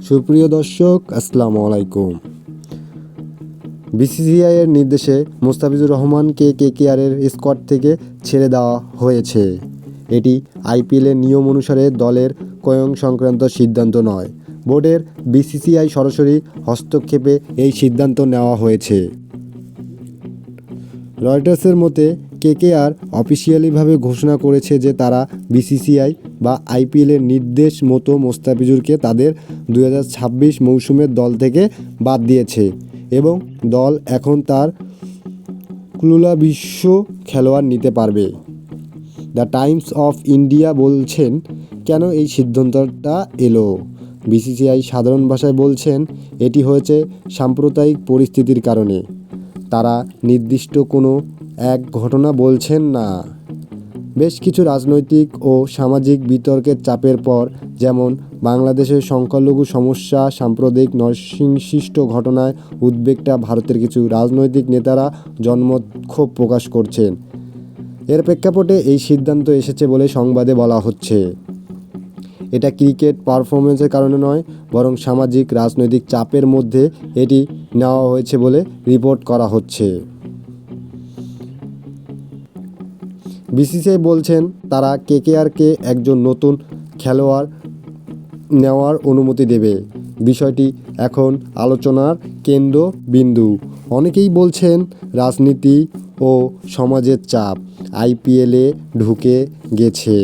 সুপ্রিয় দর্শক, আসসালামু আলাইকুম। বিসিসিআই এর নির্দেশে মুস্তাফিজুর রহমানকে কেকেআরের স্কোয়াড থেকে ছেড়ে দেওয়া হয়েছে। এটি আইপিএলের নিয়ম অনুসারে দলের চয়ন সংক্রান্ত সিদ্ধান্ত নয়, বোর্ডের বিসিসিআই সরাসরি হস্তক্ষেপে এই সিদ্ধান্ত নেওয়া হয়েছে। রয়টার্সের মতে, কেকেআর অফিসিয়ালিভাবে ঘোষণা করেছে যে তারা বিসিসিআই বা আইপিএলের নির্দেশ মতো মুস্তাফিজুরকে তাদের 2026 মৌসুমের দল থেকে বাদ দিয়েছে এবং দল এখন তার বিশ্ব খেলোয়াড় নিতে পারবে। দ্য টাইমস অফ ইন্ডিয়া বলছেন, কেন এই সিদ্ধান্তটা এলো? বিসিসিআই সাধারণ ভাষায় বলছেন, এটি হয়েছে সাম্প্রদায়িক পরিস্থিতির কারণে। তারা নির্দিষ্ট কোনো এক ঘটনা বলছেন না। বেশ কিছু রাজনৈতিক ও সামাজিক বিতর্কের চাপের পর, যেমন বাংলাদেশের সংখ্যালঘু সমস্যা, সাম্প্রদায়িক নৃশংস ঘটনায় উদ্বেগটা ভারতের কিছু রাজনৈতিক নেতারা জনমত ক্ষোভ প্রকাশ করছেন। এর প্রেক্ষাপটে এই সিদ্ধান্ত এসেছে বলে সংবাদে বলা হচ্ছে। এটা ক্রিকেট পারফরমেন্সের কারণে নয়, বরং সামাজিক রাজনৈতিক চাপের মধ্যে এটি নেওয়া হয়েছে বলে রিপোর্ট করা হচ্ছে। বিসিসিআই বলছেন, তারা কেকেআরকে একজন নতুন খেলোয়াড় নেওয়ার অনুমতি দেবে। বিষয়টি এখন আলোচনার কেন্দ্রবিন্দু। অনেকেই বলছেন, রাজনীতি ও সমাজের চাপ আইপিএলে ঢুকে গেছে।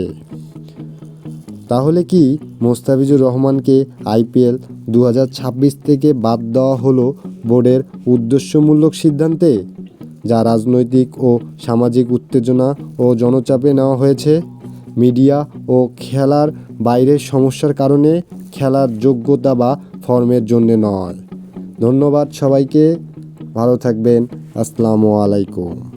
তাহলে কি মুস্তাফিজুর রহমানকে আইপিএল 2026 থেকে বাদ দেওয়া হলো বোর্ডের উদ্দেশ্যমূলক সিদ্ধান্তে, যা রাজনৈতিক ও সামাজিক উত্তেজনা ও জনচাপে নেওয়া হয়েছে? মিডিয়া ও খেলার বাইরের সমস্যার কারণে, খেলার যোগ্যতা বা ফর্মের জন্য নয়। ধন্যবাদ সবাইকে, ভালো থাকবেন। আসসালামু আলাইকুম।